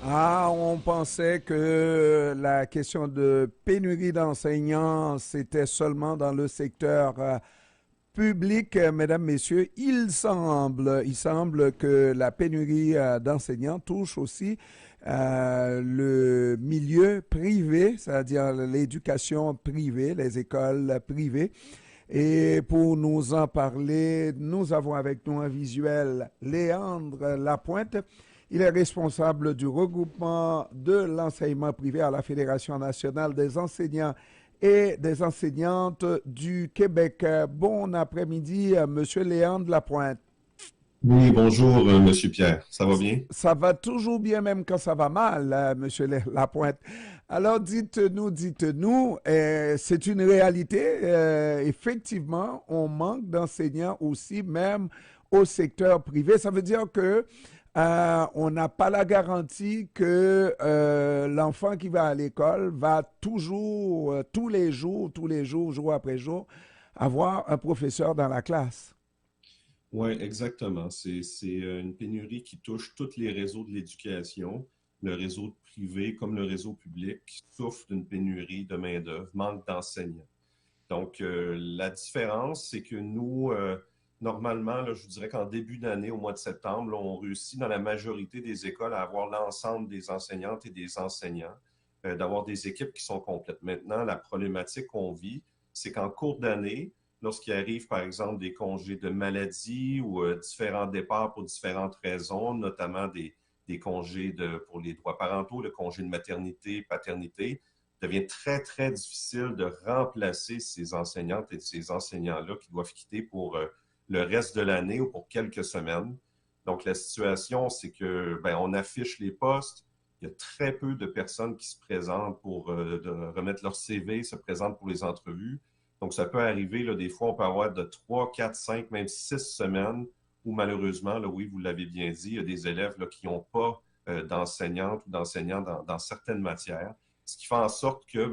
Ah, on pensait que la question de pénurie d'enseignants, c'était seulement dans le secteur public, mesdames, messieurs. Il semble que la pénurie d'enseignants touche aussi le milieu privé, c'est-à-dire l'éducation privée, les écoles privées. Et pour nous en parler, nous avons avec nous un visuel, Léandre Lapointe. Il est responsable du regroupement de l'enseignement privé à la Fédération nationale des enseignants et des enseignantes du Québec. Bon après-midi, Monsieur Léandre Lapointe. Oui, bonjour, Monsieur Pierre. Ça va bien? Ça va toujours bien même quand ça va mal, Monsieur Lapointe. Alors dites-nous, c'est une réalité. Effectivement, on manque d'enseignants aussi, même au secteur privé. Ça veut dire que on n'a pas la garantie que l'enfant qui va à l'école va toujours, tous les jours, jour après jour, avoir un professeur dans la classe. Oui, exactement. C'est une pénurie qui touche tous les réseaux de l'éducation, le réseau privé comme le réseau public, qui souffre d'une pénurie de main-d'œuvre, manque d'enseignants. Donc, la différence, c'est que nous, normalement, là, je vous dirais qu'en début d'année, au mois de septembre, là, on réussit dans la majorité des écoles à avoir l'ensemble des enseignantes et des enseignants, d'avoir des équipes qui sont complètes. Maintenant, la problématique qu'on vit, c'est qu'en cours d'année, lorsqu'il arrive, par exemple, des congés de maladie ou différents départs pour différentes raisons, notamment des congés pour les droits parentaux, le congé de maternité, paternité, devient très, très difficile de remplacer ces enseignantes et ces enseignants-là qui doivent quitter pour le reste de l'année ou pour quelques semaines. Donc, la situation, c'est que on affiche les postes. Il y a très peu de personnes qui se présentent pour de remettre leur CV, se présentent pour les entrevues. Donc, ça peut arriver, là, des fois, on peut avoir de 3, 4, 5, même 6 semaines où malheureusement, là, oui, vous l'avez bien dit, il y a des élèves là, qui n'ont pas d'enseignante ou d'enseignant dans certaines matières, ce qui fait en sorte que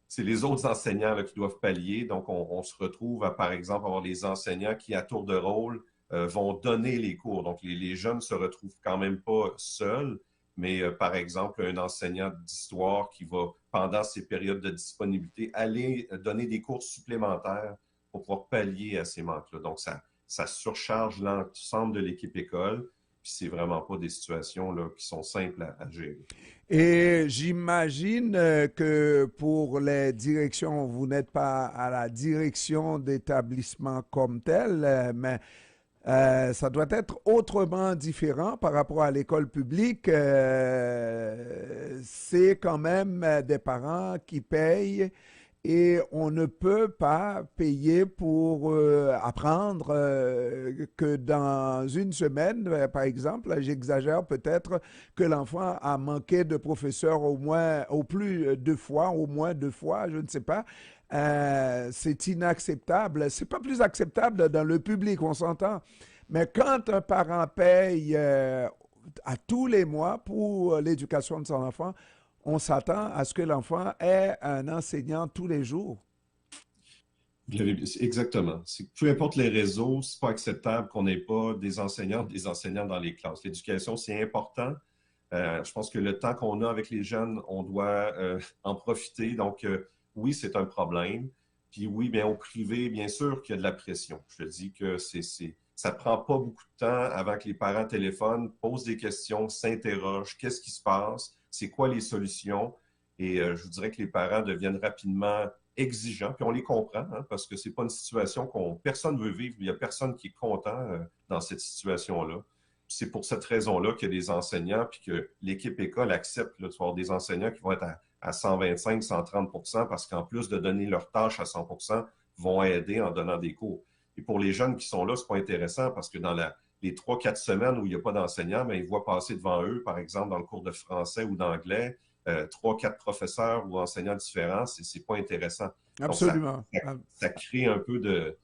c'est les autres enseignants là, qui doivent pallier. Donc, on se retrouve à, par exemple, avoir des enseignants qui, à tour de rôle, vont donner les cours. Donc, les jeunes se retrouvent quand même pas seuls, mais par exemple, un enseignant d'histoire qui va, pendant ces périodes de disponibilité, aller donner des cours supplémentaires pour pouvoir pallier à ces manques-là. Donc, ça surcharge l'ensemble de l'équipe école. Puis c'est vraiment pas des situations là, qui sont simples à gérer. Et j'imagine que pour les directions, vous n'êtes pas à la direction d'établissement comme tel, mais ça doit être autrement différent par rapport à l'école publique. C'est quand même des parents qui payent et on ne peut pas payer pour apprendre que dans une semaine, par exemple, j'exagère peut-être que l'enfant a manqué de professeur au moins, au plus deux fois, au moins deux fois, je ne sais pas. C'est inacceptable. C'est pas plus acceptable dans le public, on s'entend. Mais quand un parent paye à tous les mois pour l'éducation de son enfant, on s'attend à ce que l'enfant ait un enseignant tous les jours. Exactement. Peu importe les réseaux, c'est pas acceptable qu'on n'ait pas des enseignants dans les classes. L'éducation, c'est important. Je pense que le temps qu'on a avec les jeunes, on doit en profiter. Donc, oui, c'est un problème. Puis oui, bien au privé, bien sûr qu'il y a de la pression. Je te dis que ça prend pas beaucoup de temps avant que les parents téléphonent, posent des questions, s'interrogent, qu'est-ce qui se passe, c'est quoi les solutions. Et je vous dirais que les parents deviennent rapidement exigeants, puis on les comprend, hein, parce que c'est pas une situation qu'on personne veut vivre. Il y a personne qui est content dans cette situation-là. C'est pour cette raison-là qu'il y a des enseignants, puis que l'équipe école accepte là, de avoir des enseignants qui vont être à 125, 130 parce qu'en plus de donner leurs tâches à 100 vont aider en donnant des cours. Et pour les jeunes qui sont là, c'est pas intéressant parce que dans les 3-4 semaines où il n'y a pas d'enseignants, mais ils voient passer devant eux, par exemple, dans le cours de français ou d'anglais, 3-4 professeurs ou enseignants différents, c'est pas intéressant. Donc, Absolument. ça crée un peu de,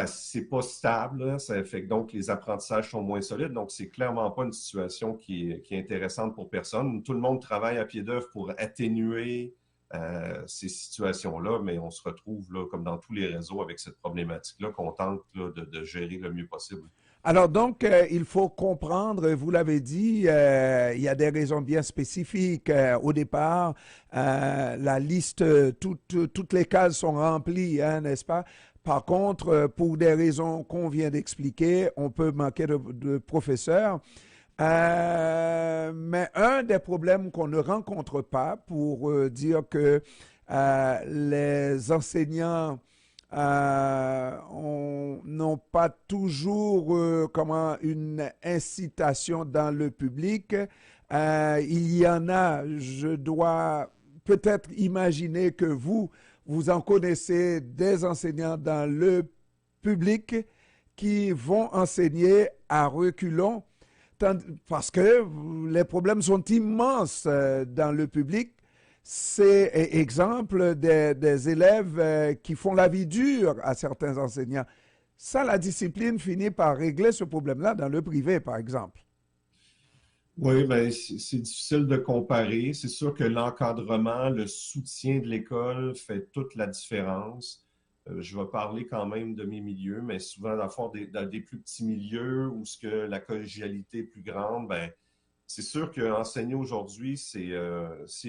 c'est pas stable, là. Ça fait que donc les apprentissages sont moins solides. Donc, c'est clairement pas une situation qui est intéressante pour personne. Tout le monde travaille à pied d'œuvre pour atténuer ces situations-là, mais on se retrouve là, comme dans tous les réseaux avec cette problématique-là qu'on tente là, de gérer le mieux possible. Alors donc, il faut comprendre, vous l'avez dit, il y a des raisons bien spécifiques. Au départ, la liste, toutes les cases sont remplies, hein, n'est-ce pas? Par contre, pour des raisons qu'on vient d'expliquer, on peut manquer de professeurs. Mais un des problèmes qu'on ne rencontre pas pour dire que les enseignants n'ont pas toujours comment une incitation dans le public. Il y en a, je dois peut-être imaginer que vous en connaissez des enseignants dans le public qui vont enseigner à reculons parce que les problèmes sont immenses dans le public. C'est exemple des élèves qui font la vie dure à certains enseignants. Ça, la discipline finit par régler ce problème-là dans le privé, par exemple. Oui, ben, c'est difficile de comparer. C'est sûr que l'encadrement, le soutien de l'école fait toute la différence. Je vais parler quand même de mes milieux, mais souvent, dans des plus petits milieux où ce que la collégialité est plus grande, ben, c'est sûr qu'enseigner aujourd'hui, c'est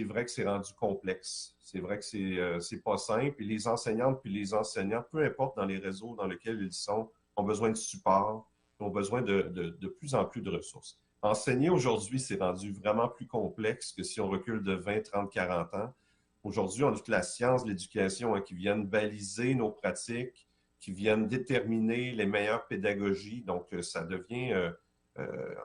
vrai que c'est rendu complexe. C'est vrai que c'est pas simple. Et les enseignantes puis les enseignants, peu importe dans les réseaux dans lesquels ils sont, ont besoin de support, ont besoin de plus en plus de ressources. Enseigner aujourd'hui, c'est rendu vraiment plus complexe que si on recule de 20, 30, 40 ans. Aujourd'hui, on a toute la science de l'éducation qui viennent baliser nos pratiques, qui viennent déterminer les meilleures pédagogies. Donc, ça devient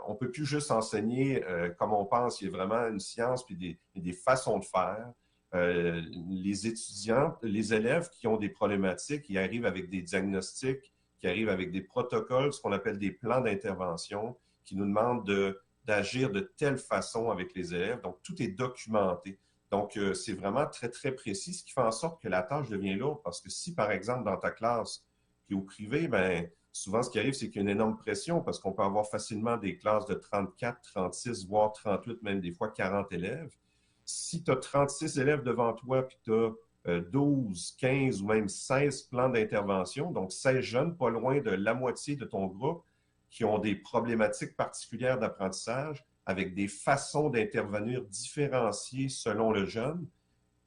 on ne peut plus juste enseigner comme on pense. Il y a vraiment une science et des façons de faire. Les étudiants, les élèves qui ont des problématiques, qui arrivent avec des diagnostics, qui arrivent avec des protocoles, ce qu'on appelle des plans d'intervention, qui nous demandent d'agir de telle façon avec les élèves. Donc, tout est documenté. Donc, c'est vraiment très, très précis, ce qui fait en sorte que la tâche devient lourde. Parce que si, par exemple, dans ta classe, qui est au privé, ben souvent, ce qui arrive, c'est qu'il y a une énorme pression parce qu'on peut avoir facilement des classes de 34, 36, voire 38, même des fois 40 élèves. Si tu as 36 élèves devant toi, puis tu as 12, 15 ou même 16 plans d'intervention, donc 16 jeunes, pas loin de la moitié de ton groupe, qui ont des problématiques particulières d'apprentissage, avec des façons d'intervenir différenciées selon le jeune,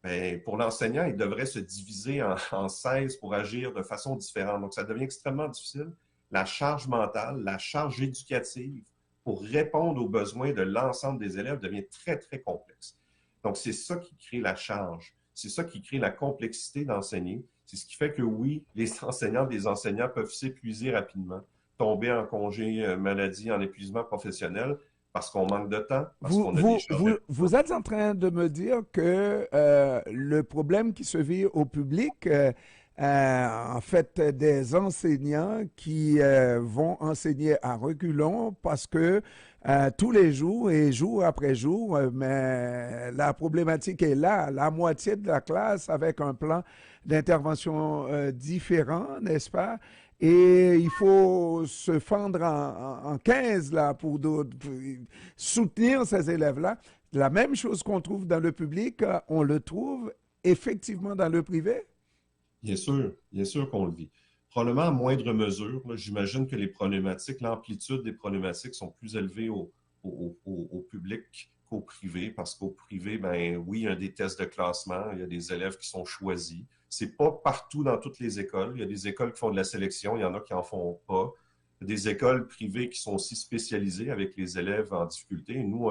bien, pour l'enseignant, il devrait se diviser en 16 pour agir de façon différente. Donc, ça devient extrêmement difficile. La charge mentale, la charge éducative pour répondre aux besoins de l'ensemble des élèves devient très, très complexe. Donc, c'est ça qui crée la charge. C'est ça qui crée la complexité d'enseigner. C'est ce qui fait que oui, les enseignantes, les enseignants peuvent s'épuiser rapidement, tomber en congé maladie, en épuisement professionnel, parce qu'on manque de temps, parce qu'on a des charges. Vous êtes en train de me dire que le problème qui se vit au public, en fait, des enseignants qui vont enseigner à reculons parce que tous les jours et jour après jour, mais la problématique est là, la moitié de la classe avec un plan d'intervention différent, n'est-ce pas? Et il faut se fendre en 15 là, pour soutenir ces élèves-là. La même chose qu'on trouve dans le public, on le trouve effectivement dans le privé. Bien sûr qu'on le vit. Probablement à moindre mesure. J'imagine que les problématiques, l'amplitude des problématiques sont plus élevées au public qu'au privé, parce qu'au privé, ben oui, il y a des tests de classement, il y a des élèves qui sont choisis. C'est pas partout dans toutes les écoles. Il y a des écoles qui font de la sélection, il y en a qui en font pas. Il y a des écoles privées qui sont aussi spécialisées avec les élèves en difficulté. Et nous,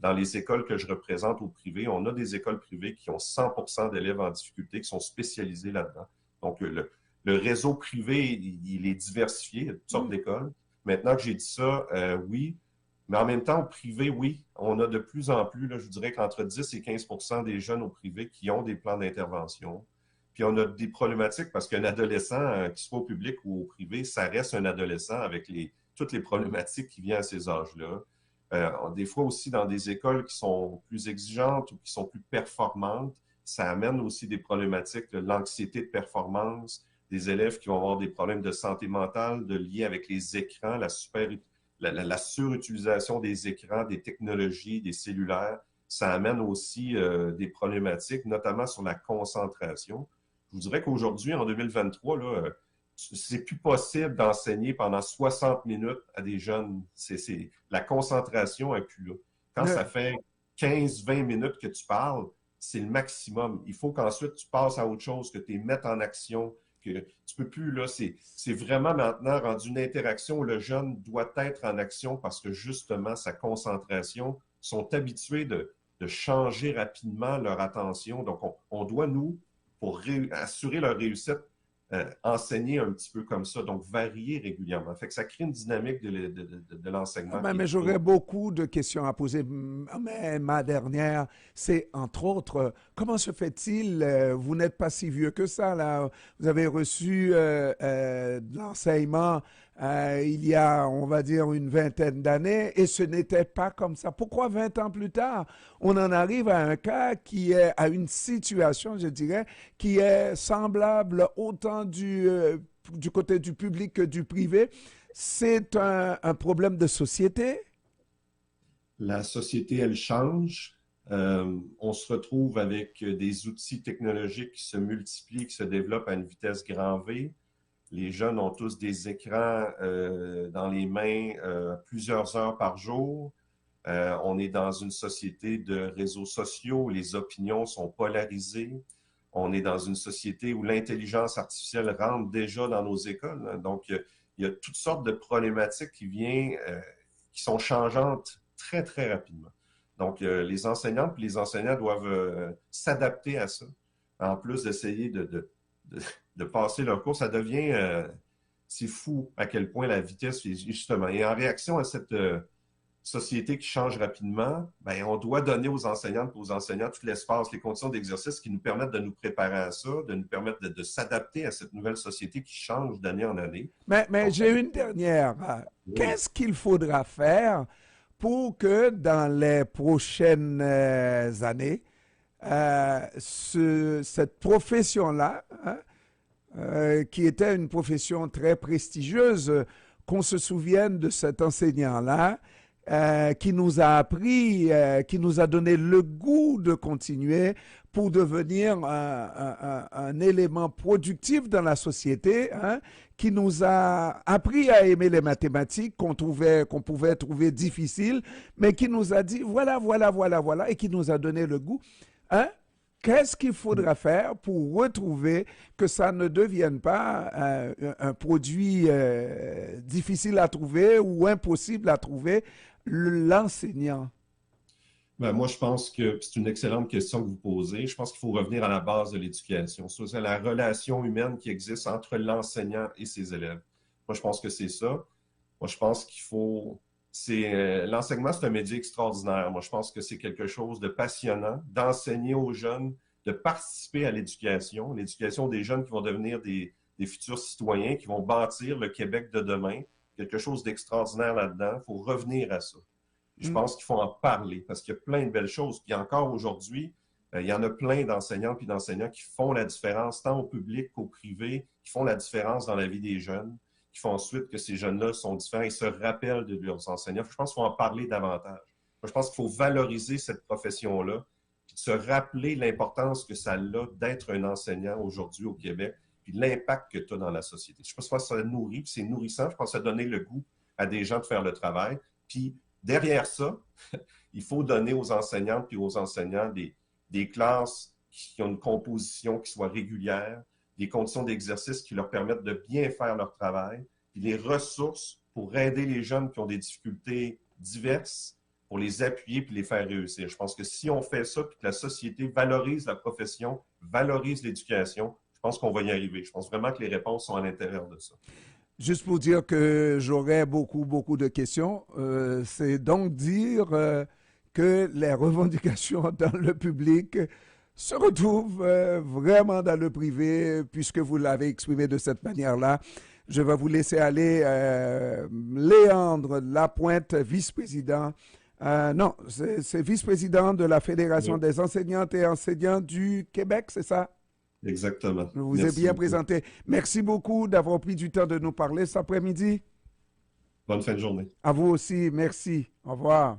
dans les écoles que je représente au privé, on a des écoles privées qui ont 100% d'élèves en difficulté qui sont spécialisés là-dedans. Donc, le réseau privé, il est diversifié, il y a toutes sortes d'écoles. Maintenant que j'ai dit ça, oui, mais en même temps, au privé, oui, on a de plus en plus, là, je dirais qu'entre 10 et 15% des jeunes au privé qui ont des plans d'intervention. Puis on a des problématiques parce qu'un adolescent, qu'il soit au public ou au privé, ça reste un adolescent avec toutes les problématiques qui viennent à ces âges-là. Des fois aussi dans des écoles qui sont plus exigeantes ou qui sont plus performantes, ça amène aussi des problématiques de l'anxiété de performance, des élèves qui vont avoir des problèmes de santé mentale, de liés avec les écrans, la surutilisation des écrans, des technologies, des cellulaires. Ça amène aussi des problématiques, notamment sur la concentration. Je vous dirais qu'aujourd'hui, en 2023, là, c'est plus possible d'enseigner pendant 60 minutes à des jeunes. La concentration n'est plus là. Quand ça fait 15-20 minutes que tu parles, c'est le maximum. Il faut qu'ensuite tu passes à autre chose, que tu les mettes en action, que tu peux plus, là, c'est vraiment maintenant rendu une interaction où le jeune doit être en action parce que justement, sa concentration sont habitués de changer rapidement leur attention. Donc, on doit, nous, pour assurer leur réussite, enseigner un petit peu comme ça, donc varier régulièrement. Fait que ça crée une dynamique de l'enseignement. Mais j'aurais beaucoup de questions à poser. Mais ma dernière, c'est entre autres, comment se fait-il, vous n'êtes pas si vieux que ça, là, vous avez reçu de l'enseignement il y a, on va dire, une vingtaine d'années, et ce n'était pas comme ça. Pourquoi 20 ans plus tard, on en arrive à un cas qui est, à une situation, je dirais, qui est semblable autant du côté du public que du privé? C'est un problème de société? La société, elle change. On se retrouve avec des outils technologiques qui se multiplient, qui se développent à une vitesse grand V. Les jeunes ont tous des écrans dans les mains plusieurs heures par jour. On est dans une société de réseaux sociaux où les opinions sont polarisées. On est dans une société où l'intelligence artificielle rentre déjà dans nos écoles. Donc, il y a toutes sortes de problématiques qui sont changeantes très, très rapidement. Donc, les enseignantes et les enseignants doivent s'adapter à ça. En plus d'essayer de passer leur cours, ça devient... c'est fou à quel point la vitesse, justement. Et en réaction à cette société qui change rapidement, ben, on doit donner aux enseignantes et aux enseignants tout l'espace, les conditions d'exercice qui nous permettent de nous préparer à ça, de nous permettre de s'adapter à cette nouvelle société qui change d'année en année. Mais Donc, j'ai une dernière. oui. Qu'est-ce qu'il faudra faire pour que dans les prochaines années, cette profession-là, hein, qui était une profession très prestigieuse, qu'on se souvienne de cet enseignant-là, qui nous a appris, qui nous a donné le goût de continuer pour devenir un élément productif dans la société, hein, qui nous a appris à aimer les mathématiques qu'on pouvait trouver difficiles, mais qui nous a dit voilà, voilà, voilà, voilà, et qui nous a donné le goût. Hein? Qu'est-ce qu'il faudra faire pour retrouver que ça ne devienne pas un produit difficile à trouver ou impossible à trouver, l'enseignant? Ben, moi, je pense que c'est une excellente question que vous posez. Je pense qu'il faut revenir à la base de l'éducation. C'est la relation humaine qui existe entre l'enseignant et ses élèves. Moi, je pense que c'est ça. Moi, je pense qu'il faut... l'enseignement, c'est un métier extraordinaire. Moi, je pense que c'est quelque chose de passionnant d'enseigner aux jeunes, de participer à l'éducation des jeunes qui vont devenir des futurs citoyens, qui vont bâtir le Québec de demain. Quelque chose d'extraordinaire là-dedans. Il faut revenir à ça. Je pense qu'il faut en parler parce qu'il y a plein de belles choses. Puis encore aujourd'hui, il y en a plein d'enseignantes et d'enseignants qui font la différence, tant au public qu'au privé, qui font la différence dans la vie des jeunes, qui font ensuite que ces jeunes-là sont différents et se rappellent de leurs enseignants. Je pense qu'il faut en parler davantage. Moi, je pense qu'il faut valoriser cette profession-là, puis de se rappeler l'importance que ça a d'être un enseignant aujourd'hui au Québec, puis l'impact que tu as dans la société. Je pense que ça nourrit, puis c'est nourrissant. Je pense que ça donne le goût à des gens de faire le travail. Puis derrière ça, il faut donner aux enseignantes et aux enseignants des classes qui ont une composition qui soit régulière, des conditions d'exercice qui leur permettent de bien faire leur travail, puis les ressources pour aider les jeunes qui ont des difficultés diverses, pour les appuyer puis les faire réussir. Je pense que si on fait ça, puis que la société valorise la profession, valorise l'éducation, je pense qu'on va y arriver. Je pense vraiment que les réponses sont à l'intérieur de ça. Juste pour dire que j'aurais beaucoup, beaucoup de questions, c'est donc dire que les revendications dans le public se retrouvent vraiment dans le privé, puisque vous l'avez exprimé de cette manière-là. Je vais vous laisser aller. Léandre Lapointe, vice-président. Non, c'est vice-président de la Fédération Oui, des enseignantes et enseignants du Québec, c'est ça? exactement. Je vous ai Merci bien beaucoup. présenté. Merci beaucoup d'avoir pris du temps de nous parler cet après-midi. Bonne fin de journée. À vous aussi, merci. Au revoir.